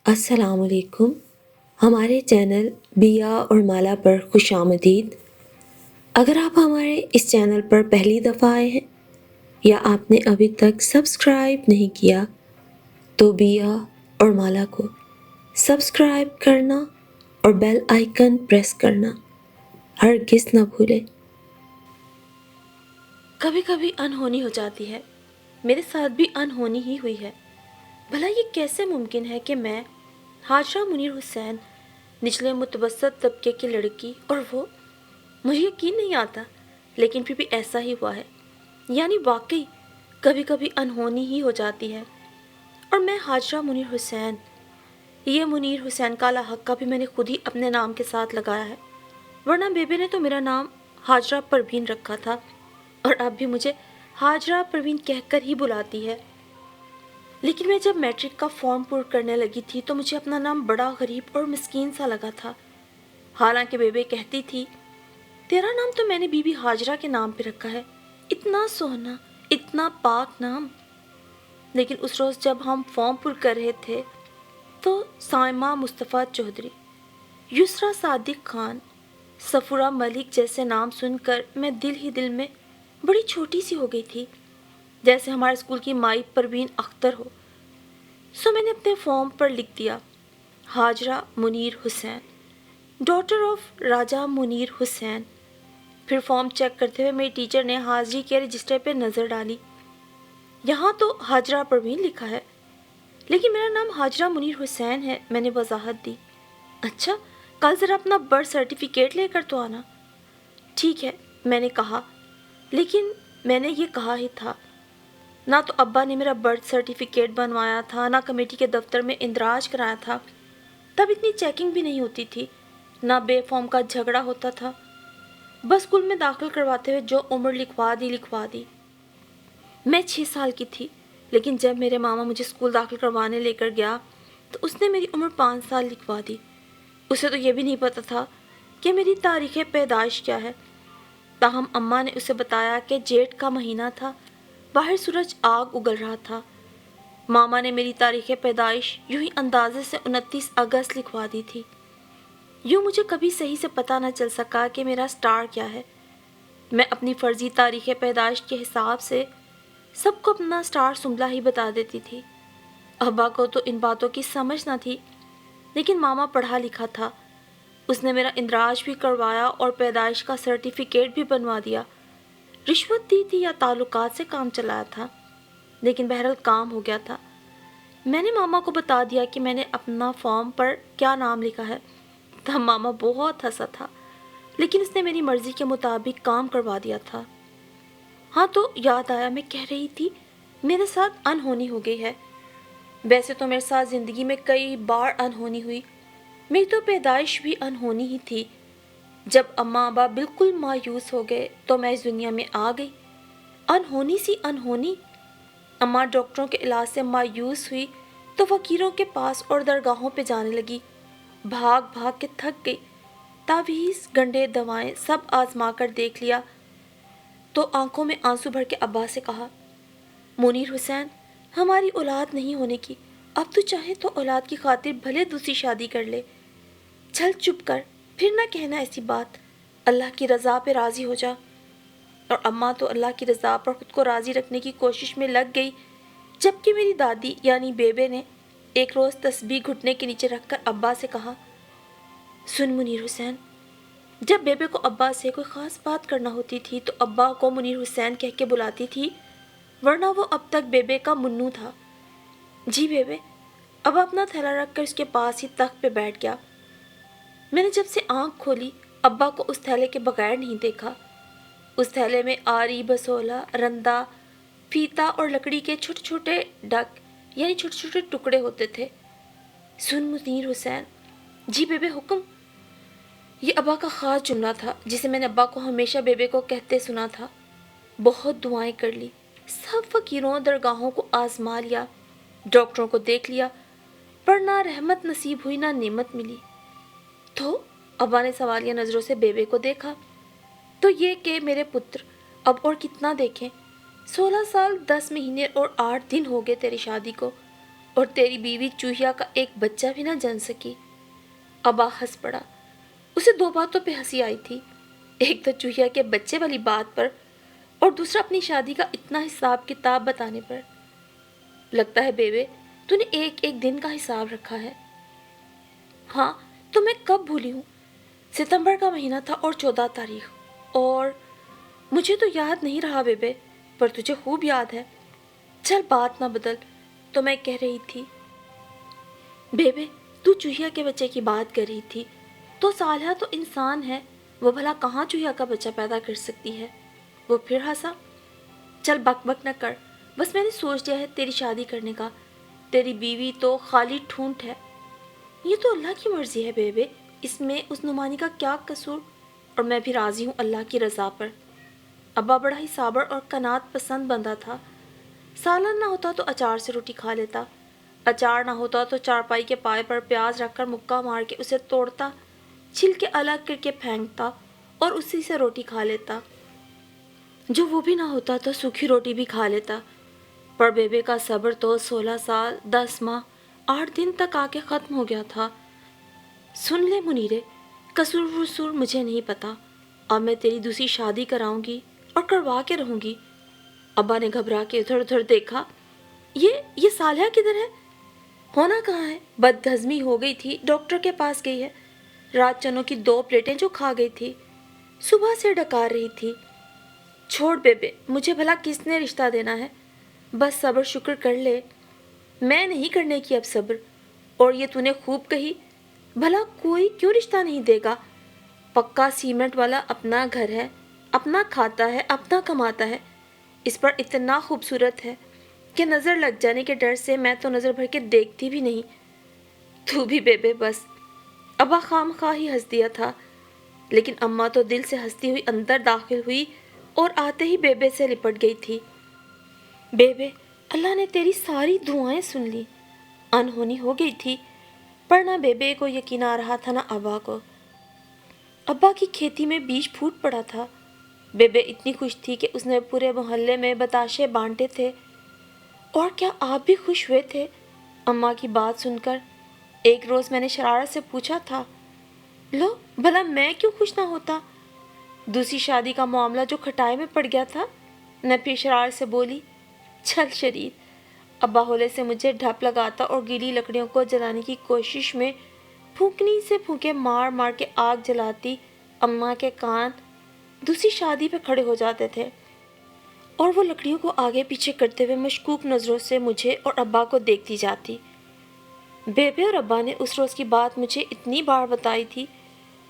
السلام علیکم. ہمارے چینل بیا اور مالا پر خوش آمدید. اگر آپ ہمارے اس چینل پر پہلی دفعہ آئے ہیں یا آپ نے ابھی تک سبسکرائب نہیں کیا تو بیا اور مالا کو سبسکرائب کرنا اور بیل آئیکن پریس کرنا ہرگز نہ بھولیں. کبھی کبھی انہونی ہو جاتی ہے. میرے ساتھ بھی انہونی ہی ہوئی ہے. بھلا یہ کیسے ممکن ہے کہ میں حاجرہ منیر حسین نچلے متوسط طبقے کی لڑکی اور وہ، مجھے یقین نہیں آتا لیکن پھر بھی ایسا ہی ہوا ہے. یعنی واقعی کبھی کبھی انہونی ہی ہو جاتی ہے. اور میں حاجرہ منیر حسین، یہ منیر حسین کا لاحقہ بھی میں نے خود ہی اپنے نام کے ساتھ لگایا ہے، ورنہ بیبے نے تو میرا نام حاجرہ پروین رکھا تھا اور اب بھی مجھے حاجرہ پروین کہہ کر ہی بلاتی ہے. لیکن میں جب میٹرک کا فارم پر کرنے لگی تھی تو مجھے اپنا نام بڑا غریب اور مسکین سا لگا تھا. حالانکہ بیبے کہتی تھی تیرا نام تو میں نے بی بی حاجرہ کے نام پہ رکھا ہے، اتنا سوہنا، اتنا پاک نام. لیکن اس روز جب ہم فارم پر کر رہے تھے تو سائمہ مصطفیٰ چودھری، یسرا صادق خان، سفورہ ملک جیسے نام سن کر میں دل ہی دل میں بڑی چھوٹی سی ہو گئی تھی، جیسے ہمارے اسکول کی مائی پروین اختر ہو. سو میں نے اپنے فارم پر لکھ دیا حاجرہ منیر حسین، ڈاٹر آف راجہ منیر حسین. پھر فارم چیک کرتے ہوئے میری ٹیچر نے حاضری کے رجسٹر پہ نظر ڈالی. یہاں تو حاجرہ پروین لکھا ہے لیکن میرا نام حاجرہ منیر حسین ہے. میں نے وضاحت دی. اچھا، کل ذرا اپنا برتھ سرٹیفکیٹ لے کر تو آنا. ٹھیک ہے، میں نے کہا. لیکن میں نے یہ کہا ہی تھا، نہ تو ابا نے میرا برتھ سرٹیفکیٹ بنوایا تھا، نہ کمیٹی کے دفتر میں اندراج کرایا تھا. تب اتنی چیکنگ بھی نہیں ہوتی تھی، نہ بے فارم کا جھگڑا ہوتا تھا. بس اسکول میں داخل کرواتے ہوئے جو عمر لکھوا دی. میں 6 سال کی تھی، لیکن جب میرے ماما مجھے اسکول داخل کروانے لے کر گیا تو اس نے میری عمر 5 سال لکھوا دی. اسے تو یہ بھی نہیں پتا تھا کہ میری تاریخ پیدائش کیا ہے. تاہم اماں نے اسے بتایا کہ جیٹھ کا مہینہ تھا، باہر سورج آگ اگل رہا تھا. ماما نے میری تاریخ پیدائش یوں ہی اندازے سے 29 اگست لکھوا دی تھی. یوں مجھے کبھی صحیح سے پتہ نہ چل سکا کہ میرا سٹار کیا ہے. میں اپنی فرضی تاریخ پیدائش کے حساب سے سب کو اپنا سٹار سنبلا ہی بتا دیتی تھی. ابا کو تو ان باتوں کی سمجھ نہ تھی، لیکن ماما پڑھا لکھا تھا. اس نے میرا اندراج بھی کروایا اور پیدائش کا سرٹیفکیٹ بھی بنوا دیا. رشوت دی تھی یا تعلقات سے کام چلایا تھا، لیکن بہرحال کام ہو گیا تھا. میں نے ماما کو بتا دیا کہ میں نے اپنا فارم پر کیا نام لکھا ہے. تب ماما بہت ہنسا تھا، لیکن اس نے میری مرضی کے مطابق کام کروا دیا تھا. ہاں، تو یاد آیا، میں کہہ رہی تھی میرے ساتھ انہونی ہو گئی ہے. ویسے تو میرے ساتھ زندگی میں کئی بار انہونی ہوئی. میری تو پیدائش بھی انہونی ہی تھی. جب اماں ابا بالکل مایوس ہو گئے تو میں اس دنیا میں آ گئی. انہونی سی انہونی. اماں ڈاکٹروں کے علاج سے مایوس ہوئی تو فقیروں کے پاس اور درگاہوں پہ جانے لگی. بھاگ بھاگ کے تھک گئی. تعویذ، گنڈے، دوائیں سب آزما کر دیکھ لیا تو آنکھوں میں آنسو بھر کے ابا سے کہا، منیر حسین، ہماری اولاد نہیں ہونے کی. اب تو چاہے تو اولاد کی خاطر بھلے دوسری شادی کر لے. چل چپ کر، پھر نہ کہنا ایسی بات. اللہ کی رضا پہ راضی ہو جا. اور اماں تو اللہ کی رضا پر خود کو راضی رکھنے کی کوشش میں لگ گئی، جبکہ میری دادی یعنی بیبے نے ایک روز تسبیح گھٹنے کے نیچے رکھ کر ابا سے کہا، سن منیر حسین. جب بیبے کو ابا سے کوئی خاص بات کرنا ہوتی تھی تو ابا کو منیر حسین کہہ کے بلاتی تھی، ورنہ وہ اب تک بیبے کا منو تھا. جی بیبے. ابا اپنا تھیلا رکھ کر اس کے پاس ہی تخت پہ بیٹھ گیا. میں نے جب سے آنکھ کھولی ابا کو اس تھیلے کے بغیر نہیں دیکھا. اس تھیلے میں آری، بسولا، رندا، فیتا اور لکڑی کے چھوٹے چھوٹے ڈک یعنی چھوٹے چھوٹے ٹکڑے ہوتے تھے. سن منیر حسین. جی بیبے، حکم. یہ ابا کا خاص جملہ تھا جسے میں نے ابا کو ہمیشہ بیبے کو کہتے سنا تھا. بہت دعائیں کر لی، سب فقیروں درگاہوں کو آزما لیا، ڈاکٹروں کو دیکھ لیا، پر نہ رحمت نصیب ہوئی نہ نعمت ملی. تو ابا نے سوالیہ نظروں سے بیبے کو دیکھا. تو یہ کہ میرے پتر، اب اور کتنا دیکھیں. 16 سال 10 مہینے اور 8 دن ہو گئے تیری شادی کو. اور تیری بیوی چوہیا کا ایک بچہ بھی نہ جن سکی۔ ابا ہنس پڑا۔ اسے دو باتوں پہ ہنسی آئی تھی، ایک تو چوہیا کے بچے والی بات پر اور دوسرا اپنی شادی کا اتنا حساب کتاب بتانے پر۔ لگتا ہے بیبے تو نے ایک ایک دن کا حساب رکھا ہے۔ ہاں تو میں کب بھولی ہوں، ستمبر کا مہینہ تھا اور 14 تاریخ، اور مجھے تو یاد نہیں رہا بیبے، پر تجھے خوب یاد ہے۔ چل بات نہ بدل، تو میں کہہ رہی تھی بیبے تو چوہیا کے بچے کی بات کر رہی تھی، تو صالحہ تو انسان ہے، وہ بھلا کہاں چوہیا کا بچہ پیدا کر سکتی ہے؟ وہ پھر ہنسا۔ چل بک بک نہ کر، بس میں نے سوچ لیا ہے تیری شادی کرنے کا، تیری بیوی تو خالی ٹھونٹ ہے۔ یہ تو اللہ کی مرضی ہے بیبے، اس میں اس نعمانی کا کیا قصور، اور میں بھی راضی ہوں اللہ کی رضا پر۔ ابا بڑا ہی صابر اور قناعت پسند بندہ تھا۔ سالن نہ ہوتا تو اچار سے روٹی کھا لیتا، اچار نہ ہوتا تو چارپائی کے پائے پر پیاز رکھ کر مکہ مار کے اسے توڑتا، چھل کے الگ کر کے پھینکتا اور اسی سے روٹی کھا لیتا۔ جو وہ بھی نہ ہوتا تو سوکھی روٹی بھی کھا لیتا۔ پر بیبے کا صبر تو 16 سال 10 ماہ 8 دن تک آ کے ختم ہو گیا تھا۔ سن لے منیرے، قصور وصور مجھے نہیں پتا، اب میں تیری دوسری شادی کراؤں گی اور کروا کے رہوں گی۔ ابا نے گھبرا کے ادھر ادھر دیکھا۔ یہ صالحہ کدھر ہے؟ ہونا کہاں ہے، بد ہضمی ہو گئی تھی، ڈاکٹر کے پاس گئی ہے۔ رات چنوں کی 2 پلیٹیں جو کھا گئی تھی، صبح سے ڈکار رہی تھی۔ چھوڑ بیبے، مجھے بھلا کس نے رشتہ دینا ہے، بس صبر شکر کر لے۔ میں نہیں کرنے کی اب صبر، اور یہ تو نے خوب کہی، بھلا کوئی کیوں رشتہ نہیں دے گا؟ پکا سیمنٹ والا اپنا گھر ہے، اپنا کھاتا ہے، اپنا کماتا ہے، اس پر اتنا خوبصورت ہے کہ نظر لگ جانے کے ڈر سے میں تو نظر بھر کے دیکھتی بھی نہیں۔ تو بھی بیبے بس۔ ابا خام خواہ ہی ہنس دیا تھا، لیکن اماں تو دل سے ہنستی ہوئی اندر داخل ہوئی اور آتے ہی بیبے سے لپٹ گئی تھی۔ بیبے اللہ نے تیری ساری دعائیں سن لی۔ انہونی ہو گئی تھی، پر نہ بیبے کو یقین آ رہا تھا نہ ابا کو۔ ابا کی کھیتی میں بیج پھوٹ پڑا تھا۔ بیبے اتنی خوش تھی کہ اس نے پورے محلے میں بتاشے بانٹے تھے۔ اور کیا آپ بھی خوش ہوئے تھے اماں کی بات سن کر؟ ایک روز میں نے شرارت سے پوچھا تھا، لو بھلا میں کیوں خوش نہ ہوتا؟ دوسری شادی کا معاملہ جو کھٹائے میں پڑ گیا تھا۔ میں پھر شرارت سے بولی، چل شریر۔ ابا ہولے سے مجھے ڈھپ لگاتا اور گیلی لکڑیوں کو جلانے کی کوشش میں پھونکنی سے پھونکے مار مار کے آگ جلاتی اماں کے کان دوسری شادی پہ کھڑے ہو جاتے تھے، اور وہ لکڑیوں کو آگے پیچھے کرتے ہوئے مشکوک نظروں سے مجھے اور ابا کو دیکھتی جاتی۔ بیبے اور ابا نے اس روز کی بات مجھے اتنی بار بتائی تھی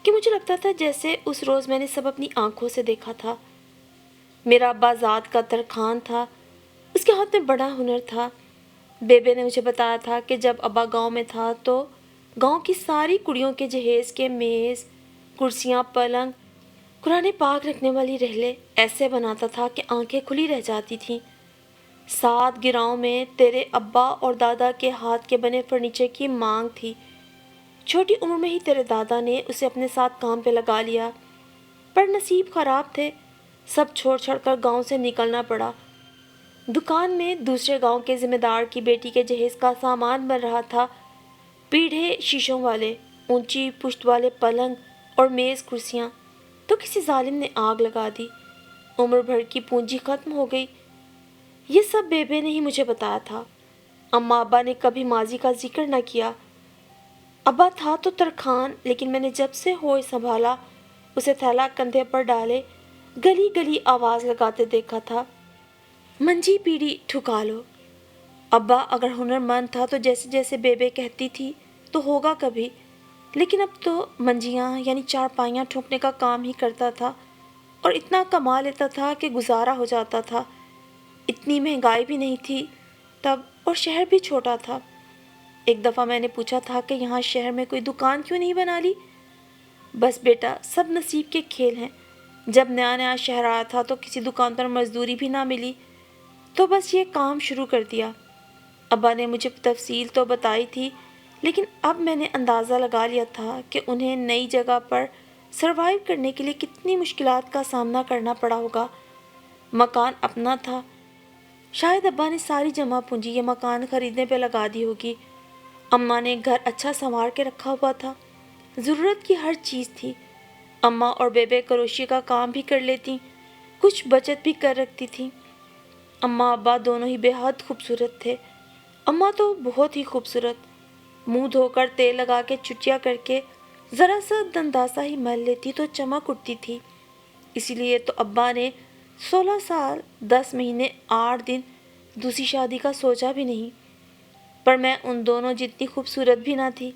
کہ مجھے لگتا تھا جیسے اس روز میں نے سب اپنی آنکھوں سے دیکھا تھا۔ میرا ابا ذات کا ترخان تھا، اس کے ہاتھ میں بڑا ہنر تھا۔ بیبے نے مجھے بتایا تھا کہ جب ابا گاؤں میں تھا تو گاؤں کی ساری کڑیوں کے جہیز کے میز، کرسیاں، پلنگ، قرآن پاک رکھنے والی رحلیں ایسے بناتا تھا کہ آنکھیں کھلی رہ جاتی تھیں۔ 7 گراؤں میں تیرے ابا اور دادا کے ہاتھ کے بنے فرنیچر کی مانگ تھی۔ چھوٹی عمر میں ہی تیرے دادا نے اسے اپنے ساتھ کام پہ لگا لیا، پر نصیب خراب تھے، سب چھوڑ چھڑ کر گاؤں سے نکلنا پڑا۔ دکان میں دوسرے گاؤں کے ذمہ دار کی بیٹی کے جہیز کا سامان بن رہا تھا، پیڑھے شیشوں والے، اونچی پشت والے پلنگ اور میز کرسیاں، تو کسی ظالم نے آگ لگا دی، عمر بھر کی پونجی ختم ہو گئی۔ یہ سب بیبے نے ہی مجھے بتایا تھا۔ اماں ابا نے کبھی ماضی کا ذکر نہ کیا۔ ابا تھا تو ترخان، لیکن میں نے جب سے ہوش سنبھالا اسے تھیلا کندھے پر ڈالے گلی گلی آواز لگاتے دیکھا تھا، منجی پیڑھی ٹھکا لو۔ ابا اگر ہنر مند تھا تو جیسے جیسے بیبے کہتی تھی تو ہوگا کبھی، لیکن اب تو منجیاں یعنی چارپائیاں ٹھوکنے کا کام ہی کرتا تھا، اور اتنا کما لیتا تھا کہ گزارا ہو جاتا تھا۔ اتنی مہنگائی بھی نہیں تھی تب، اور شہر بھی چھوٹا تھا۔ ایک دفعہ میں نے پوچھا تھا کہ یہاں شہر میں کوئی دکان کیوں نہیں بنا لی؟ بس بیٹا سب نصیب کے کھیل ہیں، جب نیا نیا شہر آیا تھا تو کسی دکان پر مزدوری بھی نہ ملی، تو بس یہ کام شروع کر دیا۔ ابا نے مجھے تفصیل تو بتائی تھی، لیکن اب میں نے اندازہ لگا لیا تھا کہ انہیں نئی جگہ پر سروائیو کرنے کے لیے کتنی مشکلات کا سامنا کرنا پڑا ہوگا۔ مکان اپنا تھا، شاید ابا نے ساری جمع پونجی یہ مکان خریدنے پہ لگا دی ہوگی۔ اماں نے گھر اچھا سنوار کے رکھا ہوا تھا، ضرورت کی ہر چیز تھی۔ اماں اور بیبے کروشی کا کام بھی کر لیتی، کچھ بچت بھی کر رکھتی تھی۔ اماں ابا دونوں ہی بے حد خوبصورت تھے۔ اماں تو بہت ہی خوبصورت، منہ دھو کر تیل لگا کے چٹیاں کر کے ذرا سا دنداسا ہی مل لیتی تو چمک اٹھتی تھی۔ اسی لیے تو ابا نے 16 سال 10 مہینے 8 دن دوسری شادی کا سوچا بھی نہیں۔ پر میں ان دونوں جتنی خوبصورت بھی نہ تھی،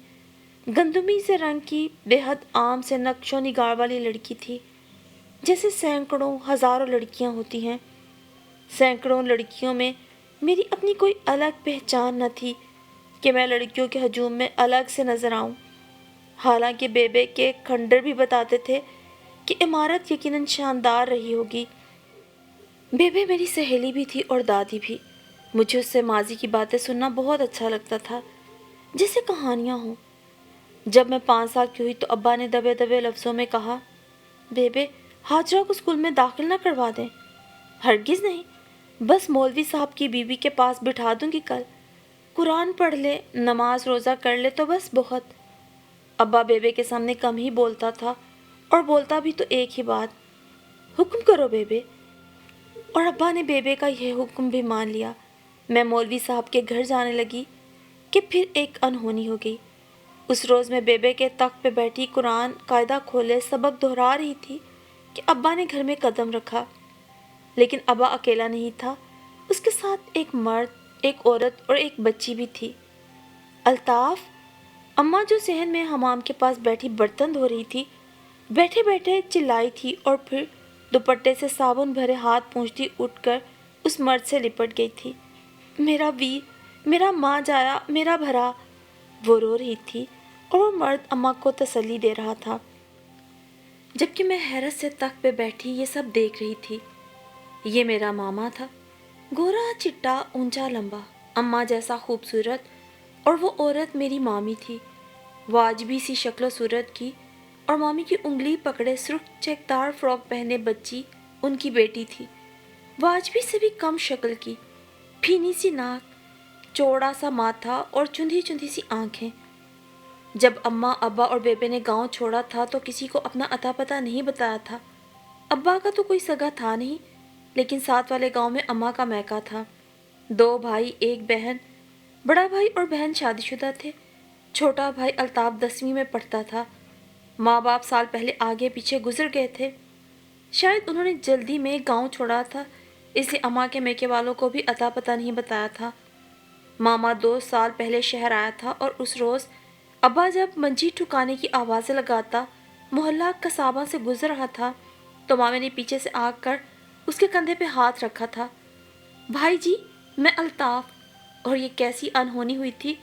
گندمی سے رنگ کی بے حد عام سے نقش و نگار والی لڑکی تھی، جیسے سینکڑوں ہزاروں لڑکیاں ہوتی ہیں۔ سینکڑوں لڑکیوں میں میری اپنی کوئی الگ پہچان نہ تھی کہ میں لڑکیوں کے ہجوم میں الگ سے نظر آؤں۔ حالانکہ بیبے کے کھنڈر بھی بتاتے تھے کہ عمارت یقیناً شاندار رہی ہوگی۔ بیبے میری سہیلی بھی تھی اور دادی بھی۔ مجھے اس سے ماضی کی باتیں سننا بہت اچھا لگتا تھا، جیسے کہانیاں ہوں۔ جب میں 5 سال کی ہوئی تو ابا نے دبے دبے لفظوں میں کہا، بیبے حاجرہ کو اسکول میں داخل نہ کروا دیں۔ ہرگز نہیں، بس مولوی صاحب کی بیوی کے پاس بٹھا دوں گی کل، قرآن پڑھ لے، نماز روزہ کر لے تو بس بہت۔ ابا بیبے کے سامنے کم ہی بولتا تھا، اور بولتا بھی تو ایک ہی بات، حکم کرو بیبے۔ اور ابا نے بیبے کا یہ حکم بھی مان لیا۔ میں مولوی صاحب کے گھر جانے لگی کہ پھر ایک انہونی ہو گئی۔ اس روز میں بیبے کے تخت پہ بیٹھی قرآن قاعدہ کھولے سبق دہرا رہی تھی کہ ابا نے گھر میں قدم رکھا۔ لیکن ابا اکیلا نہیں تھا، اس کے ساتھ ایک مرد، ایک عورت اور ایک بچی بھی تھی۔ الطاف، اماں جو صحن میں حمام کے پاس بیٹھی برتن دھو رہی تھی، بیٹھے بیٹھے چلائی تھی اور پھر دوپٹے سے صابن بھرے ہاتھ پونچھتی اٹھ کر اس مرد سے لپٹ گئی تھی۔ میرا ویر، میرا ماں جایا، میرا بھرا، وہ رو رہی تھی اور وہ مرد اماں کو تسلی دے رہا تھا، جبکہ میں حیرت سے تخت پہ بیٹھی یہ سب دیکھ رہی تھی۔ یہ میرا ماما تھا، گورا چٹا اونچا لمبا، اماں جیسا خوبصورت، اور وہ عورت میری مامی تھی، واجبی سی شکل و صورت کی، اور مامی کی انگلی پکڑے سرخ چیکدار فراک پہنے بچی ان کی بیٹی تھی، واجبی سے بھی کم شکل کی، پھینی سی ناک، چوڑا سا ماتھا اور چندھی چندھی سی آنکھیں۔ جب اماں ابا اور بیبے نے گاؤں چھوڑا تھا تو کسی کو اپنا اتا پتہ نہیں بتایا تھا۔ ابا کا تو کوئی سگا تھا نہیں، لیکن ساتھ والے گاؤں میں اماں کا میکا تھا۔ 2 بھائی 1 بہن، بڑا بھائی اور بہن شادی شدہ تھے، چھوٹا بھائی الطاف 10ویں میں پڑھتا تھا۔ ماں باپ سال پہلے آگے پیچھے گزر گئے تھے، شاید انہوں نے جلدی میں گاؤں چھوڑا تھا، اس لیے اماں کے میکے والوں کو بھی اتا پتہ نہیں بتایا تھا۔ ماما 2 سال پہلے شہر آیا تھا اور اس روز ابا جب منجی ٹھکانے کی آوازیں لگاتا محلہ قصابہ سے گزر رہا تھا تو ماما نے پیچھے سے آ کر اس کے کندھے پہ ہاتھ رکھا تھا۔ بھائی جی، میں الطاف۔ اور یہ کیسی انہونی ہوئی تھی،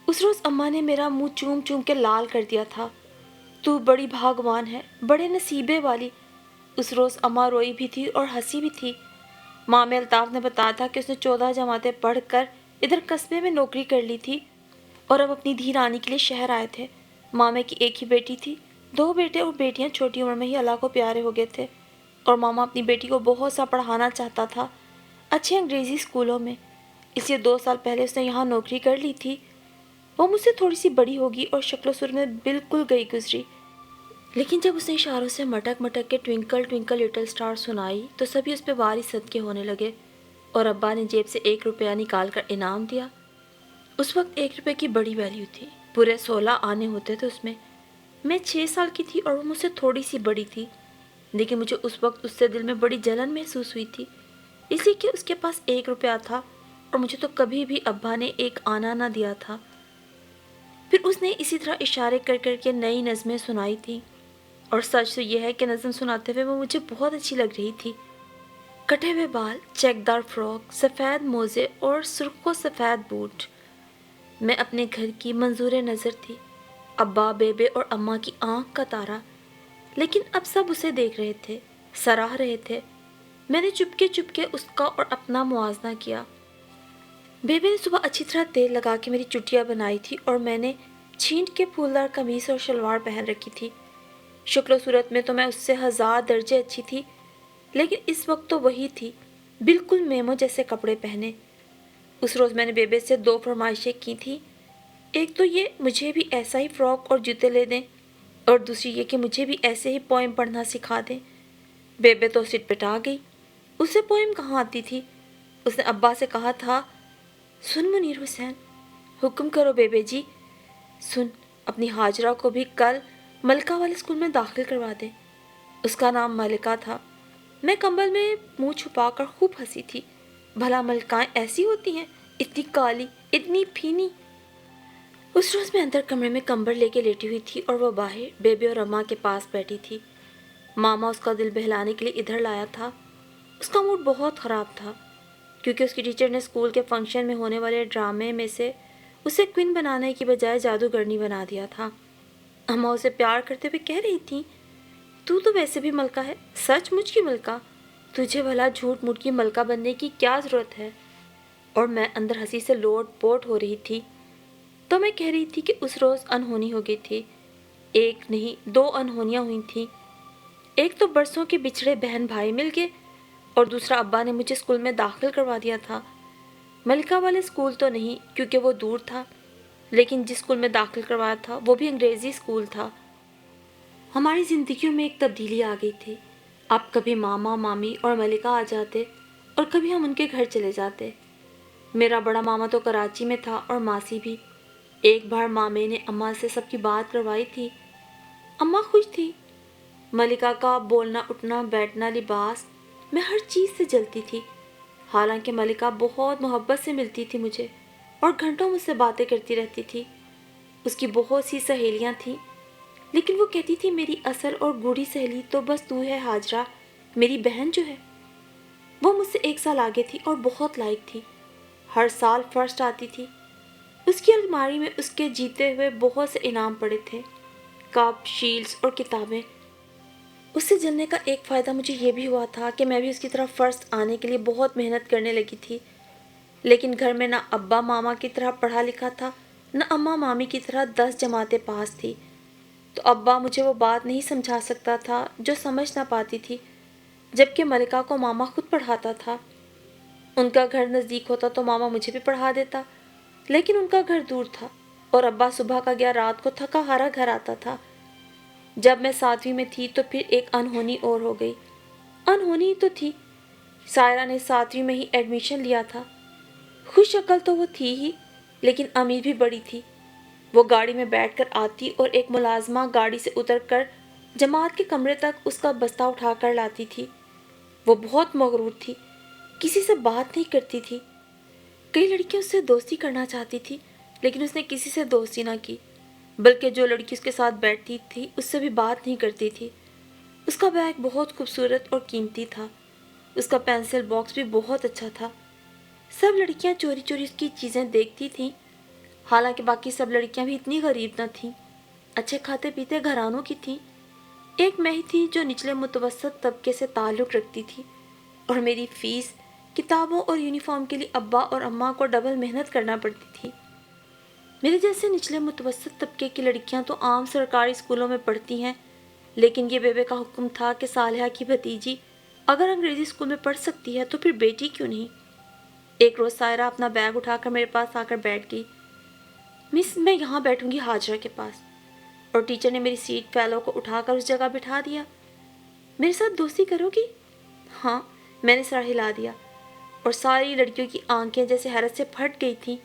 اس روز اماں نے میرا منہ چوم چوم کے لال کر دیا تھا۔ تو بڑی بھاگوان ہے، بڑے نصیبے والی۔ اس روز اماں روئی بھی تھی اور ہنسی بھی تھی۔ ماں میں الطاف نے بتایا تھا کہ اس نے 14 جماعتیں پڑھ کر ادھر قصبے میں نوکری کر لی تھی اور اب اپنی دھی رانی کے لیے شہر آئے تھے۔ ماما کی ایک ہی بیٹی تھی، 2 بیٹے اور بیٹیاں چھوٹی عمر میں ہی اللہ کو پیارے ہو گئے تھے، اور ماما اپنی بیٹی کو بہت سا پڑھانا چاہتا تھا، اچھے انگریزی اسکولوں میں، اس لیے 2 سال پہلے اس نے یہاں نوکری کر لی تھی۔ وہ مجھ سے تھوڑی سی بڑی ہوگی اور شکل و صورت میں بالکل گئی گزری، لیکن جب اس نے اشاروں سے مٹک مٹک کے ٹوئنکل ٹوئنکل لٹل اسٹار سنائی تو سبھی اس پہ واری صدقے ہونے لگے، اور ابا نے جیب سے 1 روپیہ نکال کر انعام دیا۔ اس وقت 1 روپے کی بڑی ویلیو تھی، پورے 16 آنے ہوتے تھے اس میں۔ میں 6 سال کی تھی اور وہ مجھ سے تھوڑی سی بڑی تھی، لیکن مجھے اس وقت اس سے دل میں بڑی جلن محسوس ہوئی تھی، اس لیے کہ اس کے پاس 1 روپیہ تھا اور مجھے تو کبھی بھی ابا نے 1 آنا نہ دیا تھا۔ پھر اس نے اسی طرح اشارے کر کر کے نئی نظمیں سنائی تھیں، اور سچ تو یہ ہے کہ نظم سناتے ہوئے وہ مجھے بہت اچھی لگ رہی تھی۔ کٹے ہوئے بال، چیکدار فراک، سفید موزے اور سرخ و سفید بوٹ۔ میں اپنے گھر کی منظور نظر تھی، ابا بیبے اور اماں کی آنکھ کا تارا، لیکن اب سب اسے دیکھ رہے تھے، سراہ رہے تھے۔ میں نے چپ کے اس کا اور اپنا موازنہ کیا۔ بیبے نے صبح اچھی طرح تیل لگا کے میری چٹیاں بنائی تھی اور میں نے چھینٹ کے پھولدار قمیص اور شلوار پہن رکھی تھی۔ شکل و صورت میں تو میں اس سے 1000 درجے اچھی تھی، لیکن اس وقت تو وہی تھی بالکل میمو جیسے کپڑے پہنے۔ اس روز میں نے بیبے سے 2 فرمائشیں کی تھیں۔ ایک تو یہ مجھے بھی ایسا ہی فراک اور جوتے لے دیں، اور دوسری یہ کہ مجھے بھی ایسے ہی پوئم پڑھنا سکھا دیں۔ بیبے تو سٹ پٹا گئی، اسے پوئم کہاں آتی تھی۔ اس نے ابا سے کہا تھا، سن منیر حسین، حکم کرو بیبے جی، سن، اپنی ہاجرہ کو بھی کل ملکہ والے اسکول میں داخل کروا دیں۔ اس کا نام ملکہ تھا۔ میں کمبل میں منہ چھپا کر خوب ہنسی تھی۔ بھلا ملکائیں ایسی ہوتی ہیں، اتنی کالی، اتنی پھینی۔ اس روز میں اندر کمرے میں کمبل لے کے لیٹی ہوئی تھی اور وہ باہر بیبے اور اماں کے پاس بیٹھی تھی۔ ماما اس کا دل بہلانے کے لیے ادھر لایا تھا۔ اس کا موڈ بہت خراب تھا کیونکہ اس کی ٹیچر نے اسکول کے فنکشن میں ہونے والے ڈرامے میں سے اسے کوئن بنانے کی بجائے جادوگرنی بنا دیا تھا۔ اماں اسے پیار کرتے ہوئے کہہ رہی تھیں، تو ویسے بھی ملکہ ہے، سچ مچ کی ملکہ، تجھے بھلا جھوٹ موٹ کی ملکہ بننے کی کیا ضرورت ہے؟ اور میں اندر ہنسی سے لوٹ پوٹ ہو رہی تھی۔ تو میں کہہ رہی تھی کہ اس روز انہونی ہو گئی تھی۔ ایک نہیں 2 انہونیاں ہوئی تھیں۔ ایک تو برسوں کے بچھڑے بہن بھائی مل گئے، اور دوسرا ابا نے مجھے اسکول میں داخل کروا دیا تھا۔ ملکہ والے اسکول تو نہیں کیونکہ وہ دور تھا، لیکن جس اسکول میں داخل کروایا تھا وہ بھی انگریزی اسکول تھا۔ ہماری زندگیوں میں ایک تبدیلی آ گئی تھی۔ اب کبھی ماما مامی اور ملکہ آ جاتے اور کبھی ہم ان کے گھر چلے جاتے۔ میرا بڑا ماما تو کراچی میں تھا اور ماسی بھی۔ ایک بار مامے نے اماں سے سب کی بات کروائی تھی۔ اماں خوش تھی۔ ملکہ کا بولنا اٹھنا بیٹھنا لباس میں ہر چیز سے جلتی تھی۔ حالانکہ ملکہ بہت محبت سے ملتی تھی مجھے اور گھنٹوں مجھ سے باتیں کرتی رہتی تھی۔ اس کی بہت سی سہیلیاں تھیں، لیکن وہ کہتی تھی میری اصل اور گوڑھی سہیلی تو بس تو ہے ہاجرہ، میری بہن جو ہے۔ وہ مجھ سے 1 سال آگے تھی اور بہت لائق تھی۔ ہر سال فرسٹ آتی تھی۔ اس کی الماری میں اس کے جیتے ہوئے بہت سے انعام پڑے تھے، کپ، شیلڈز اور کتابیں۔ اس سے جلنے کا ایک فائدہ مجھے یہ بھی ہوا تھا کہ میں بھی اس کی طرح فرسٹ آنے کے لیے بہت محنت کرنے لگی تھی۔ لیکن گھر میں نہ ابا ماما کی طرح پڑھا لکھا تھا، نہ اماں مامی کی طرح 10 جماعتیں پاس تھی۔ تو ابا مجھے وہ بات نہیں سمجھا سکتا تھا جو سمجھ نہ پاتی تھی، جبکہ ملکہ کو ماما خود پڑھاتا تھا۔ ان کا گھر نزدیک ہوتا تو ماما مجھے بھی پڑھا دیتا، لیکن ان کا گھر دور تھا اور ابا صبح کا گیا رات کو تھکا ہارا گھر آتا تھا۔ جب میں 7ویں میں تھی تو پھر ایک انہونی اور ہو گئی۔ انہونی تو تھی، سائرہ نے 7ویں میں ہی ایڈمیشن لیا تھا۔ خوش عقل تو وہ تھی ہی، لیکن امیر بھی بڑی تھی۔ وہ گاڑی میں بیٹھ کر آتی اور ایک ملازمہ گاڑی سے اتر کر جماعت کے کمرے تک اس کا بستہ اٹھا کر لاتی تھی۔ وہ بہت مغرور تھی، کسی سے بات نہیں کرتی تھی۔ کئی لڑکیاں اس سے دوستی کرنا چاہتی تھی، لیکن اس نے کسی سے دوستی نہ کی، بلکہ جو لڑکی اس کے ساتھ بیٹھتی تھی اس سے بھی بات نہیں کرتی تھی۔ اس کا بیگ بہت خوبصورت اور قیمتی تھا۔ اس کا پینسل باکس بھی بہت اچھا تھا۔ سب لڑکیاں چوری چوری اس کی چیزیں دیکھتی تھیں، حالانکہ باقی سب لڑکیاں بھی اتنی غریب نہ تھیں، اچھے کھاتے پیتے گھرانوں کی تھیں۔ ایک میں ہی تھی جو نچلے متوسط طبقے سے تعلق رکھتی تھی، اور میری فیس، کتابوں اور یونیفارم کے لیے ابا اور اماں کو ڈبل محنت کرنا پڑتی تھی۔ میرے جیسے نچلے متوسط طبقے کی لڑکیاں تو عام سرکاری اسکولوں میں پڑھتی ہیں، لیکن یہ بیبے کا حکم تھا کہ صالحہ کی بھتیجی اگر انگریزی اسکول میں پڑھ سکتی ہے تو پھر بیٹی کیوں نہیں۔ ایک روز سائرہ اپنا بیگ اٹھا کر میرے پاس آ کر بیٹھ گئی۔ مس، میں یہاں بیٹھوں گی ہاجرہ کے پاس، اور ٹیچر نے میری سیٹ فیلو کو اٹھا کر اس جگہ بٹھا دیا۔ میرے ساتھ دوستی کرو گی؟ ہاں، میں نے سر ہلا دیا، اور ساری لڑکیوں کی آنکھیں جیسے حیرت سے پھٹ گئی تھیں۔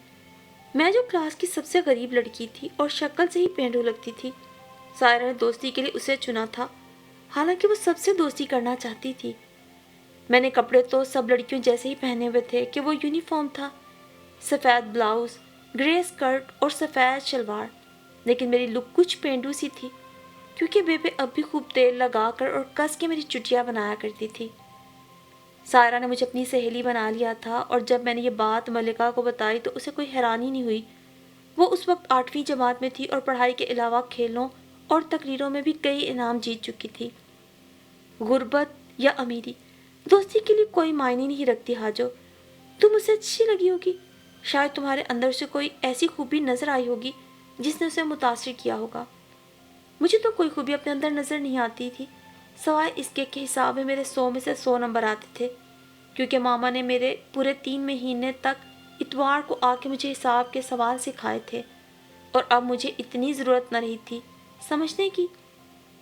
میں جو کلاس کی سب سے غریب لڑکی تھی اور شکل سے ہی پینڈو لگتی تھی، سائرہ نے دوستی کے لیے اسے چنا تھا، حالانکہ وہ سب سے دوستی کرنا چاہتی تھی۔ میں نے کپڑے تو سب لڑکیوں جیسے ہی پہنے ہوئے تھے کہ وہ یونیفارم تھا، سفید بلاؤز، گرے اسکرٹ اور سفید شلوار، لیکن میری لک کچھ پینڈو سی تھی، کیونکہ بیبے اب بھی خوب تیل لگا کر اور کس کے میری چٹیاں بنایا کرتی تھی۔ سائرہ نے مجھے اپنی سہیلی بنا لیا تھا، اور جب میں نے یہ بات ملکہ کو بتائی تو اسے کوئی حیرانی نہیں ہوئی۔ وہ اس وقت 8ویں جماعت میں تھی اور پڑھائی کے علاوہ کھیلوں اور تقریروں میں بھی کئی انعام جیت چکی تھی۔ غربت یا امیری دوستی کے لیے کوئی معنی نہیں رکھتی حاجو۔ تم اسے اچھی لگی ہوگی، شاید تمہارے اندر سے کوئی ایسی خوبی نظر آئی ہوگی جس نے اسے متاثر کیا ہوگا۔ مجھے تو کوئی خوبی اپنے اندر نظر نہیں آتی تھی، سوائے اس کے کہ حساب میں میرے 100 میں سے 100 نمبر آتے تھے۔ کیونکہ ماما نے میرے پورے 3 مہینے تک اتوار کو آ کے مجھے حساب کے سوال سکھائے تھے، اور اب مجھے اتنی ضرورت نہ رہی تھی سمجھنے کی۔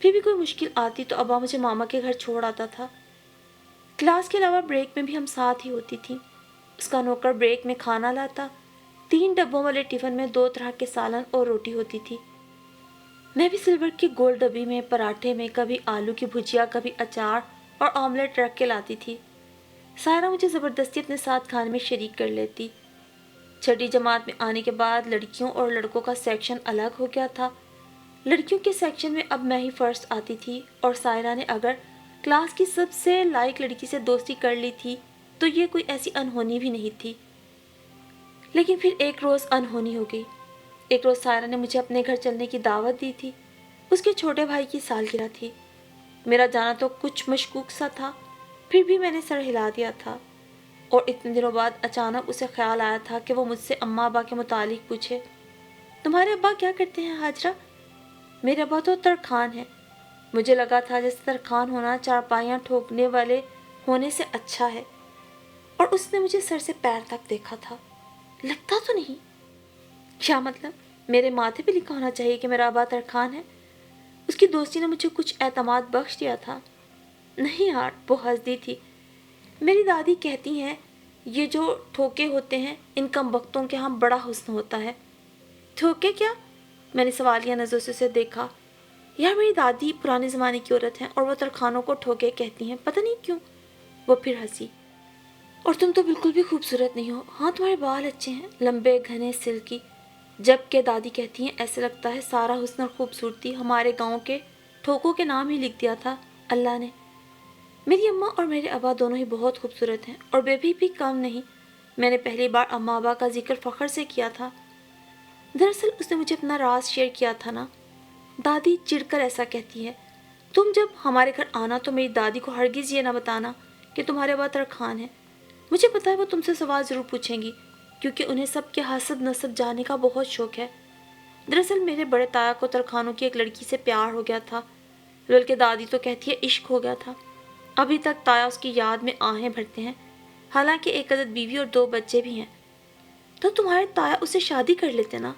پھر بھی کوئی مشکل آتی تو ابا مجھے ماما کے گھر چھوڑ آتا تھا۔ کلاس کے علاوہ بریک میں بھی ہم ساتھ ہی ہوتی تھیں۔ اس کا نوکر بریک میں کھانا لاتا، 3 ڈبوں والے ٹفن میں 2 طرح کے سالن اور روٹی ہوتی تھی۔ میں بھی سلور کی گول ڈبی میں پراٹھے میں کبھی آلو کی بھجیا، کبھی اچار اور آملیٹ رکھ کے لاتی تھی۔ سائرہ مجھے زبردستی اپنے ساتھ کھانے میں شریک کر لیتی۔ چھٹی جماعت میں آنے کے بعد لڑکیوں اور لڑکوں کا سیکشن الگ ہو گیا تھا۔ لڑکیوں کے سیکشن میں اب میں ہی فرسٹ آتی تھی، اور سائرہ نے اگر کلاس کی سب سے لائق لڑکی سے دوستی کر لی تھی تو یہ کوئی ایسی انہونی بھی نہیں تھی۔ لیکن پھر ایک روز انہونی ہو گئی۔ ایک روز سائرہ نے مجھے اپنے گھر چلنے کی دعوت دی تھی۔ اس کے چھوٹے بھائی کی سالگرہ تھی۔ میرا جانا تو کچھ مشکوک سا تھا، پھر بھی میں نے سر ہلا دیا تھا، اور اتنے دنوں بعد اچانک اسے خیال آیا تھا کہ وہ مجھ سے اماں ابا کے متعلق پوچھے۔ تمہارے ابا کیا کرتے ہیں ہاجرہ؟ میرے ابا تو ترخان ہیں۔ مجھے لگا تھا جیسے ترخان ہونا چارپائیاں ٹھوکنے والے ہونے سے اچھا ہے، اور اس نے مجھے سر سے پیر تک دیکھا تھا۔ لگتا تو نہیں؟ کیا مطلب؟ میرے ماتھے پہ لکھا ہونا چاہیے کہ میرا ابا ترخان ہے۔ اس کی دوستی نے مجھے کچھ اعتماد بخش دیا تھا۔ نہیں یار، وہ ہنس دی تھی۔ میری دادی کہتی ہیں یہ جو ٹھوکے ہوتے ہیں ان کم بختوں کے ہاں بڑا حسن ہوتا ہے۔ ٹھوکے کیا؟ میں نے سوالیہ نظروں سے اسے دیکھا۔ یار میری دادی پرانے زمانے کی عورت ہیں، اور وہ ترخانوں کو ٹھوکے کہتی ہیں، پتہ نہیں کیوں۔ وہ پھر ہنسی۔ اور تم تو بالکل بھی خوبصورت نہیں ہو۔ ہاں تمہارے بال اچھے ہیں، لمبے گھنے سلکی، جبکہ دادی کہتی ہیں ایسے لگتا ہے سارا حسن اور خوبصورتی ہمارے گاؤں کے ٹھوکوں کے نام ہی لکھ دیا تھا اللہ نے۔ میری اماں اور میرے ابا دونوں ہی بہت خوبصورت ہیں، اور بیبی بھی کم نہیں۔ میں نے پہلی بار اماں ابا کا ذکر فخر سے کیا تھا۔ دراصل اس نے مجھے اپنا راز شیئر کیا تھا نا۔ دادی چڑھ کر ایسا کہتی ہے، تم جب ہمارے گھر آنا تو میری دادی کو ہرگز یہ نہ بتانا کہ تمہارے ابا ترخان ہیں۔ مجھے پتا ہے وہ تم سے سوال ضرور پوچھیں گی، کیونکہ انہیں سب کے حسب نسب جاننے کا بہت شوق ہے۔ دراصل میرے بڑے تایا کو ترخانوں کی ایک لڑکی سے پیار ہو گیا تھا، بلکہ دادی تو کہتی ہے عشق ہو گیا تھا۔ ابھی تک تایا اس کی یاد میں آہیں بھرتے ہیں، حالانکہ ایک عدد بیوی اور 2 بچے بھی ہیں۔ تو تمہارے تایا اسے شادی کر لیتے نا؟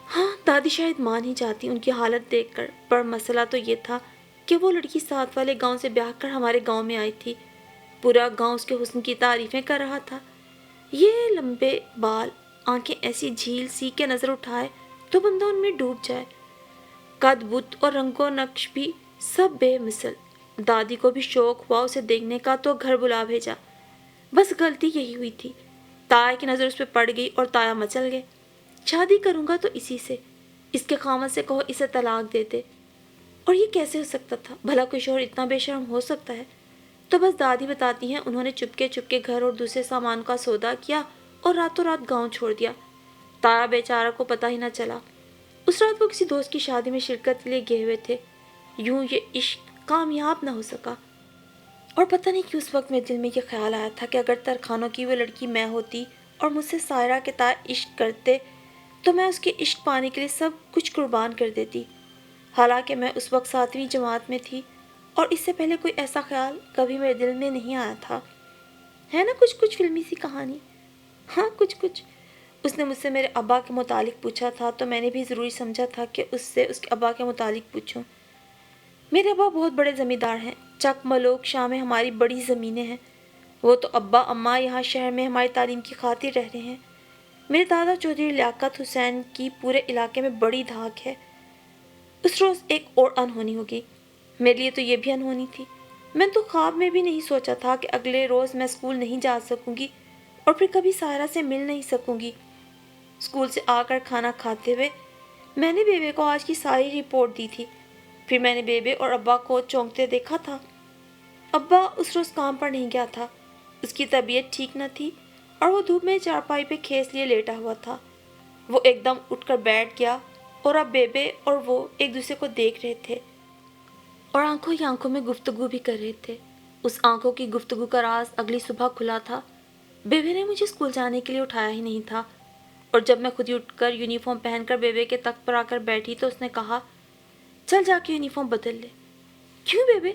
ہاں، دادی شاید مان ہی جاتی ان کی حالت دیکھ کر، پر مسئلہ تو یہ تھا کہ وہ لڑکی ساتھ والے گاؤں سے بیاہ کر ہمارے گاؤں میں آئی تھی۔ پورا گاؤں اس کے حسن کی تعریفیں کر رہا تھا۔ یہ لمبے بال، آنکھیں ایسی جھیل سی کہ نظر اٹھائے تو بندہ ان میں ڈوب جائے، قد بت اور رنگ و نقش بھی سب بے مثل۔ دادی کو بھی شوق ہوا اسے دیکھنے کا تو گھر بلا بھیجا۔ بس غلطی یہی ہوئی تھی، تایا کی نظر اس پہ پڑ گئی اور تایا مچل گئے۔ شادی کروں گا تو اسی سے، اس کے خامد سے کہو اسے طلاق دے دے۔ اور یہ کیسے ہو سکتا تھا؟ بھلا کوئی شوہر اتنا بے شرم ہو سکتا ہے؟ تو بس دادی بتاتی ہیں انہوں نے چپکے چپکے گھر اور دوسرے سامان کا سودا کیا اور راتوں رات گاؤں چھوڑ دیا۔ تایا بیچارہ کو پتہ ہی نہ چلا۔ اس رات وہ کسی دوست کی شادی میں شرکت کے لیے گئے ہوئے تھے۔ یوں یہ عشق کامیاب نہ ہو سکا، اور پتہ نہیں کہ اس وقت میرے دل میں یہ خیال آیا تھا کہ اگر ترخانوں کی وہ لڑکی میں ہوتی اور مجھ سے سائرہ کے تایا عشق کرتے تو میں اس کے عشق پانے کے لیے سب کچھ قربان کر دیتی۔ حالانکہ میں اس وقت 7ویں جماعت میں تھی، اور اس سے پہلے کوئی ایسا خیال کبھی میرے دل میں نہیں آیا تھا۔ ہے نا کچھ فلمی سی کہانی؟ ہاں کچھ۔ اس نے مجھ سے میرے ابا کے متعلق پوچھا تھا تو میں نے بھی ضروری سمجھا تھا کہ اس سے اس کے ابا کے متعلق پوچھوں۔ میرے ابا بہت بڑے زمیندار ہیں، چک ملوک شاہ میں ہماری بڑی زمینیں ہیں۔ وہ تو ابا اماں یہاں شہر میں ہماری تعلیم کی خاطر رہ رہے ہیں۔ میرے دادا چودھری لیاقت حسین کی پورے علاقے میں بڑی دھاک ہے۔ اس روز ایک اور انہونی ہوگی۔ میرے لیے تو یہ بھی انہونی تھی۔ میں تو خواب میں بھی نہیں سوچا تھا کہ اگلے روز میں اسکول نہیں جا سکوں گی اور پھر کبھی سائرہ سے مل نہیں سکوں گی۔ اسکول سے آ کر کھانا کھاتے ہوئے میں نے بیبے کو آج کی ساری رپورٹ دی تھی۔ پھر میں نے بیبے اور ابا کو چونکتے دیکھا تھا۔ ابا اس روز کام پر نہیں گیا تھا، اس کی طبیعت ٹھیک نہ تھی اور وہ دھوپ میں چارپائی پہ کھیس لیے لیٹا ہوا تھا۔ وہ ایک دم اٹھ کر بیٹھ گیا، اور اب بیبے اور وہ ایک دوسرے کو دیکھ رہے تھے اور آنکھوں ہی آنکھوں میں گفتگو بھی کر رہے تھے۔ اس آنکھوں کی گفتگو کا راز اگلی صبح کھلا تھا۔ بیبے نے مجھے اسکول جانے کے لیے اٹھایا ہی نہیں تھا، اور جب میں خود ہی اٹھ کر یونیفارم پہن کر بیبے کے تخت پر آ کر بیٹھی تو اس نے کہا، چل جا کے یونیفارم بدل لے۔ کیوں بیبے؟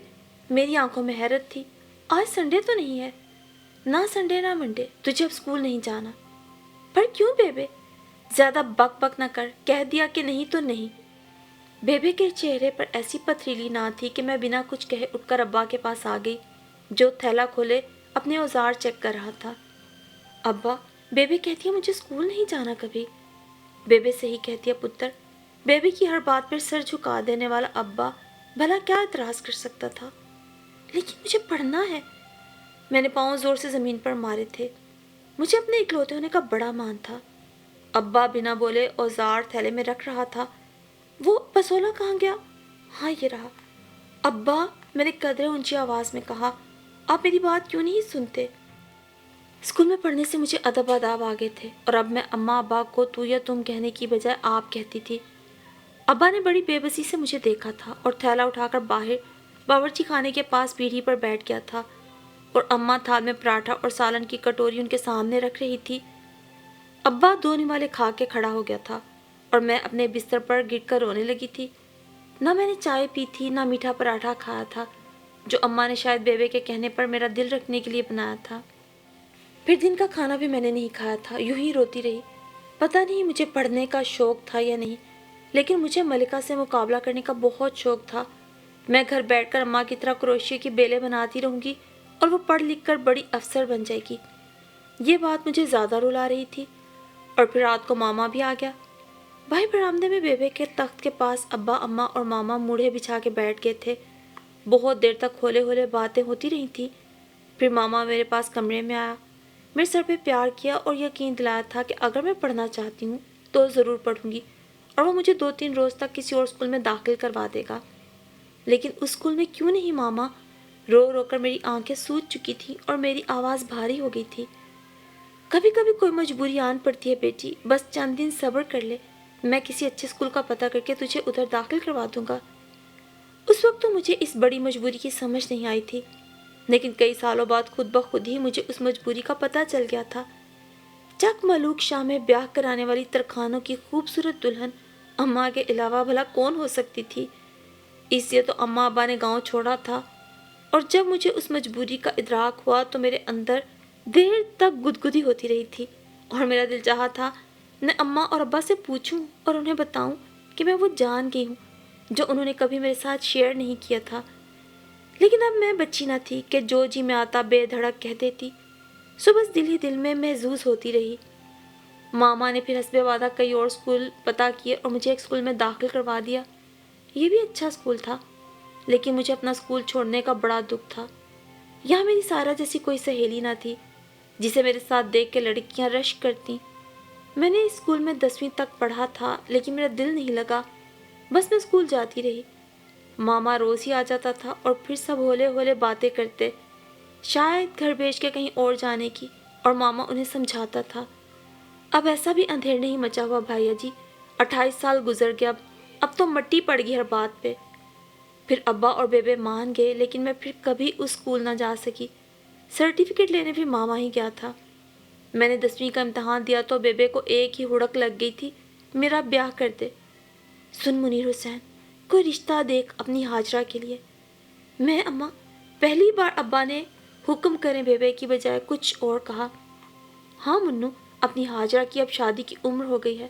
میری آنکھوں میں حیرت تھی۔ آج سنڈے تو نہیں ہے؟ نہ سنڈے نہ منڈے، تجھے اب اسکول نہیں جانا۔ پر کیوں بیبے؟ زیادہ بک بک نہ کر، کہہ دیا کہ نہیں تو نہیں۔ بیبے کے چہرے پر ایسی پتھریلی نہ تھی کہ میں بنا کچھ کہے اٹھ کر ابا کے پاس آ گئی، جو تھیلا کھولے اپنے اوزار چیک کر رہا تھا۔ ابا، بیبے کہتی ہے مجھے اسکول نہیں جانا کبھی۔ بیبے صحیح کہتی ہے پتر۔ بیبے کی ہر بات پر سر جھکا دینے والا ابا بھلا کیا اعتراض کر سکتا تھا؟ لیکن مجھے پڑھنا ہے۔ میں نے پاؤں زور سے زمین پر مارے تھے۔ مجھے اپنے اکلوتے ہونے کا بڑا مان تھا۔ ابا بنا بولے اوزار تھیلے میں رکھ رہا تھا۔ وہ پسولا کہاں گیا؟ ہاں یہ رہا۔ ابا، میں نے قدرے اونچی آواز میں کہا، آپ میری بات کیوں نہیں سنتے؟ اسکول میں پڑھنے سے مجھے ادب آداب آ گئے تھے، اور اب میں اماں ابا کو تو یا تم کہنے کی بجائے آپ کہتی تھی۔ ابا نے بڑی بے بسی سے مجھے دیکھا تھا اور تھیلا اٹھا کر باہر باورچی خانے کے پاس پیڑھی پر بیٹھ گیا تھا، اور اماں تھال میں پراٹھا اور سالن کی کٹوری ان کے سامنے رکھ رہی تھی۔ ابا دو نوالے کھا کے کھڑا ہو گیا تھا، اور میں اپنے بستر پر گر کر رونے لگی تھی۔ نہ میں نے چائے پی تھی، نہ میٹھا پراٹھا کھایا تھا، جو اماں نے شاید بیبے کے کہنے پر میرا دل رکھنے کے لیے بنایا تھا۔ پھر دن کا کھانا بھی میں نے نہیں کھایا تھا، یوں ہی روتی رہی۔ پتہ نہیں مجھے پڑھنے کا شوق تھا یا نہیں، لیکن مجھے ملکہ سے مقابلہ کرنے کا بہت شوق تھا۔ میں گھر بیٹھ کر اماں کی طرح کروشیے کی بیلیں بناتی رہوں گی، اور وہ پڑھ لکھ کر بڑی افسر بن جائے گی۔ یہ بات مجھے زیادہ رلا رہی تھی۔ اور پھر رات کو ماما بھی آ گیا۔ بھائی برآمدے میں بیبے کے تخت کے پاس ابا، اماں اور ماما موڑھے بچھا کے بیٹھ گئے تھے۔ بہت دیر تک ہولے ہولے باتیں ہوتی رہی تھیں۔ پھر ماما میرے پاس کمرے میں آیا، میرے سر پہ پیار کیا اور یقین دلایا تھا کہ اگر میں پڑھنا چاہتی ہوں تو ضرور پڑھوں گی، اور وہ مجھے 2-3 روز تک کسی اور اسکول میں داخل کروا دے گا۔ لیکن اس اسکول میں کیوں نہیں ماما؟ رو رو کر میری آنکھیں سوج چکی تھیں اور میری آواز بھاری ہو گئی تھی۔ کبھی کبھی کوئی مجبوری آن پڑتی ہے بیٹی، بس چند دن صبر کر لے، میں کسی اچھے اسکول کا پتہ کر کے تجھے ادھر داخل کروا دوں گا۔ اس وقت تو مجھے اس بڑی مجبوری کی سمجھ نہیں آئی تھی، لیکن کئی سالوں بعد خود بخود ہی مجھے اس مجبوری کا پتہ چل گیا تھا۔ چک ملوک شاہ میں بیاہ کرانے والی ترکھانوں کی خوبصورت دلہن اماں کے علاوہ بھلا کون ہو سکتی تھی؟ اس لیے تو اماں ابا نے گاؤں چھوڑا تھا، اور جب مجھے اس مجبوری کا ادراک ہوا تو میرے اندر دیر تک گدگدی ہوتی رہی تھی، اور میرا دل چاہا تھا میں اماں اور ابا سے پوچھوں اور انہیں بتاؤں کہ میں وہ جان گئی ہوں جو انہوں نے کبھی میرے ساتھ شیئر نہیں کیا تھا۔ لیکن اب میں بچی نہ تھی کہ جو جی میں آتا بے دھڑک کہہ دیتی، سو بس دل ہی دل میں محظوظ ہوتی رہی۔ ماما نے پھر حسب وعدہ کئی اور اسکول پتہ کیے اور مجھے ایک اسکول میں داخل کروا دیا۔ یہ بھی اچھا اسکول تھا، لیکن مجھے اپنا اسکول چھوڑنے کا بڑا دکھ تھا۔ یہاں میری سارا جیسی کوئی سہیلی نہ تھی جسے میرے ساتھ دیکھ کے لڑکیاں رشک کرتیں۔ میں نے اسکول میں 10ویں تک پڑھا تھا، لیکن میرا دل نہیں لگا، بس میں اسکول جاتی رہی۔ ماما روز ہی آ جاتا تھا اور پھر سب ہولے ہولے باتیں کرتے، شاید گھر بھیج کے کہیں اور جانے کی، اور ماما انہیں سمجھاتا تھا۔ اب ایسا بھی اندھیر نہیں مچا ہوا بھائیا جی، 28 سال گزر گیا، اب تو مٹی پڑ گئی ہر بات پہ۔ پھر ابا اور بیبے مان گئے، لیکن میں پھر کبھی اس اسکول نہ جا سکی۔ سرٹیفکیٹ لینے بھی ماما ہی گیا تھا۔ میں نے 10ویں کا امتحان دیا تو بیبے کو ایک ہی ہڑک لگ گئی تھی، میرا بیاہ کر دے۔ سن منیر حسین، کوئی رشتہ دیکھ اپنی ہاجرہ کے لیے۔ میں اماں، پہلی بار ابا نے حکم کریں بیبے کی بجائے کچھ اور کہا۔ ہاں منو، اپنی ہاجرہ کی اب شادی کی عمر ہو گئی ہے۔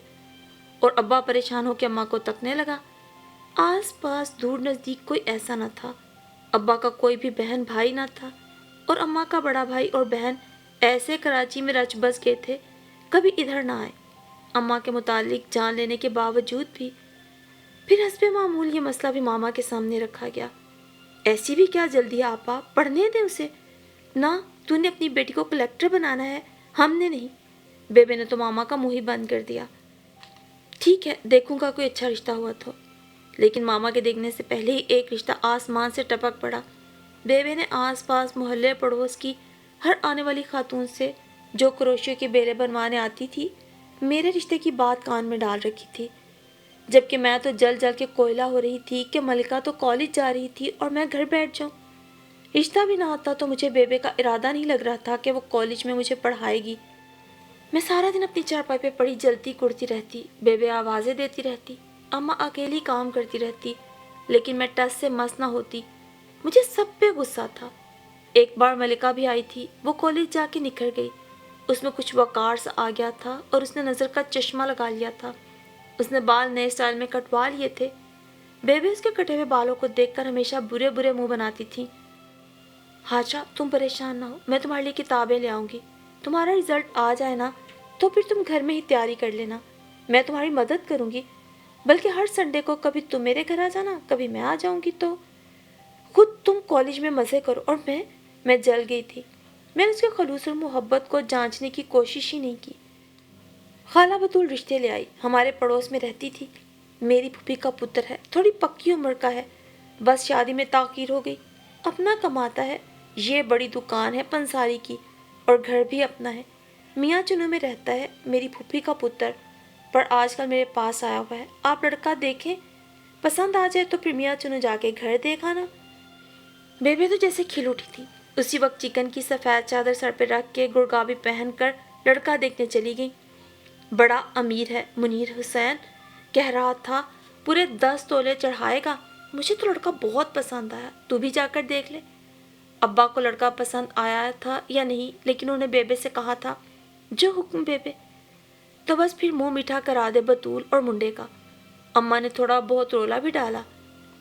اور ابا پریشان ہو کے اماں کو تکنے لگا۔ آس پاس دور نزدیک کوئی ایسا نہ تھا، ابا کا کوئی بھی بہن بھائی نہ تھا، اور اماں کا بڑا بھائی اور بہن ایسے کراچی میں رچ بس گئے تھے، کبھی ادھر نہ آئے، اماں کے متعلق جان لینے کے باوجود بھی۔ پھر حسب معمول یہ مسئلہ بھی ماما کے سامنے رکھا گیا۔ ایسی بھی کیا جلدی ہے آپا، پڑھنے دیں اسے۔ نہ، تو نے اپنی بیٹی کو کلیکٹر بنانا ہے، ہم نے نہیں۔ بیبے نے تو ماما کا منہ ہی بند کر دیا۔ ٹھیک ہے، دیکھوں گا کوئی اچھا رشتہ ہوا تو۔ لیکن ماما کے دیکھنے سے پہلے ہی ایک رشتہ آسمان سے ٹپک پڑا۔ بیبے نے آس پاس محلے پڑوس کی ہر آنے والی خاتون سے جو کروشیوں کی بیلیں بنوانے آتی تھی، میرے رشتے کی بات کان میں ڈال رکھی تھی، جبکہ میں تو جل جل کے کوئلہ ہو رہی تھی کہ ملکہ تو کالج جا رہی تھی اور میں گھر بیٹھ جاؤں۔ رشتہ بھی نہ آتا تو مجھے بیبے کا ارادہ نہیں لگ رہا تھا کہ وہ کالج میں مجھے پڑھائے گی۔ میں سارا دن اپنی چارپائی پہ پڑی جلتی کڑتی رہتی، بیبے آوازیں دیتی رہتی، اماں اکیلی کام کرتی رہتی، لیکن میں ٹس سے مس نہ ہوتی۔ مجھے سب پہ غصہ تھا۔ ایک بار ملکہ بھی آئی تھی، وہ کالج جا کے نکل گئی۔ اس میں کچھ وقار سا آ گیا تھا اور اس نے نظر کا چشمہ لگا لیا تھا۔ اس نے بال نئے سٹائل میں کٹوا لیے تھے۔ بیبی اس کے کٹے ہوئے بالوں کو دیکھ کر ہمیشہ برے برے منہ بناتی تھی۔ ہاجرہ تم پریشان نہ ہو، میں تمہارے لیے کتابیں لے آؤں گی۔ تمہارا رزلٹ آ جائے نا تو پھر تم گھر میں ہی تیاری کر لینا، میں تمہاری مدد کروں گی۔ بلکہ ہر سنڈے کو کبھی تم میرے گھر آ جانا، کبھی میں آ جاؤں گی، تو خود تم کالج میں مزے کرو اور میں جل گئی تھی۔ میں نے اس کے خلوص اور محبت کو جانچنے کی کوشش ہی نہیں کی۔ خالہ بطول رشتے لے آئی، ہمارے پڑوس میں رہتی تھی۔ میری پھوپھی کا پتر ہے، تھوڑی پکی عمر کا ہے، بس شادی میں تاخیر ہو گئی۔ اپنا کماتا ہے، یہ بڑی دکان ہے پنساری کی، اور گھر بھی اپنا ہے۔ میاں چنو میں رہتا ہے میری پھوپھی کا پتر، پر آج کل میرے پاس آیا ہوا ہے۔ آپ لڑکا دیکھیں، پسند آ جائے تو پھر میاں چنو جا کے گھر دیکھ آنا۔ بیبی تو جیسے کھل اٹھی تھی، اسی وقت چکن کی سفید چادر سر پہ رکھ کے گڑگابی پہن کر لڑکا دیکھنے چلی گئی۔ بڑا امیر ہے منیر حسین، کہہ رہا تھا پورے 10 تولے چڑھائے گا۔ مجھے تو لڑکا بہت پسند آیا، تو بھی جا کر دیکھ لے۔ ابا کو لڑکا پسند آیا تھا یا نہیں، لیکن انہوں نے بیبے سے کہا تھا جو حکم بیبے، تو بس پھر منہ میٹھا کرا دے بطول اور منڈے کا۔ اماں نے تھوڑا بہت رولا بھی ڈالا،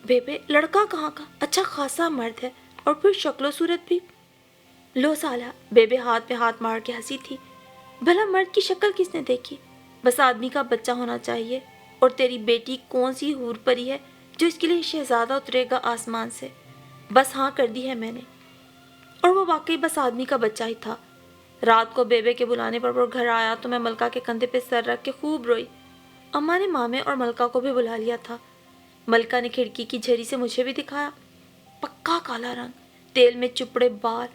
بیبے لڑکا کہاں کا، اچھا خاصا مرد ہے، اور پھر شکل و صورت بھی۔ لو سالہ، بیبے ہاتھ پہ ہاتھ مار کے ہنسی تھی، بھلا مرد کی شکل کس نے دیکھی، بس آدمی کا بچہ ہونا چاہیے۔ اور تیری بیٹی کون سی حور پری ہے جو اس کے لیے شہزادہ اترے گا آسمان سے؟ بس ہاں کر دی ہے میں نے۔ اور وہ واقعی بس آدمی کا بچہ ہی تھا۔ رات کو بیبے کے بلانے پر وہ گھر آیا تو میں ملکہ کے کندھے پہ سر رکھ کے خوب روئی۔ اماں نے مامے اور ملکہ کو بھی بلا لیا تھا۔ ملکہ نے کھڑکی کی جھری سے مجھے بھی دکھایا، پکا کالا رنگ، تیل میں چپڑے بال،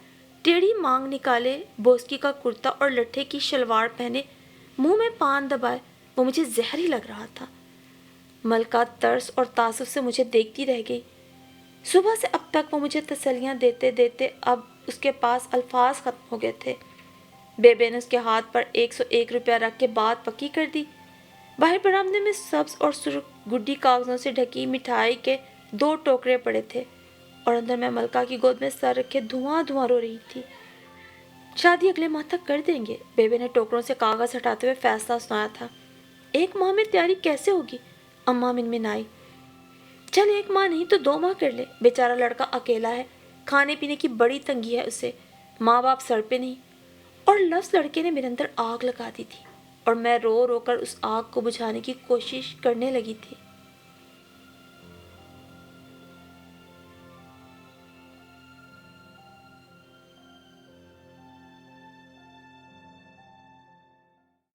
ٹیڑھی مانگ نکالے، بوسکی کا کرتا اور لٹھے کی شلوار پہنے، منہ میں پان دبائے، وہ مجھے زہری لگ رہا تھا۔ ملکہ ترس اور تعصب سے مجھے دیکھتی رہ گئی۔ صبح سے اب تک وہ مجھے تسلیاں دیتے دیتے اب اس کے پاس الفاظ ختم ہو گئے تھے۔ بیبے نے اس کے ہاتھ پر 101 روپیہ رکھ کے بات پکی کر دی۔ باہر برآمدے میں سبز اور سرخ گڈی کاغذوں سے ڈھکی مٹھائی کے 2 ٹوکرے پڑے تھے، اور اندر میں ملکہ کی گود میں سر رکھے دھواں دھواں رو رہی تھی۔ شادی اگلے ماہ تک کر دیں گے، بیبے نے ٹوکروں سے کاغذ ہٹاتے ہوئے فیصلہ سنایا تھا۔ 1 ماہ میں تیاری کیسے ہوگی؟ اماں منمنائی۔ چل 1 ماہ نہیں تو 2 ماہ کر لے، بیچارہ لڑکا اکیلا ہے، کھانے پینے کی بڑی تنگی ہے اسے، ماں باپ سر پہ نہیں۔ اور لفظ لڑکے نے میرے اندر آگ لگا دی تھی، اور میں رو رو کر اس آگ کو بجھانے کی کوشش کرنے لگی تھی۔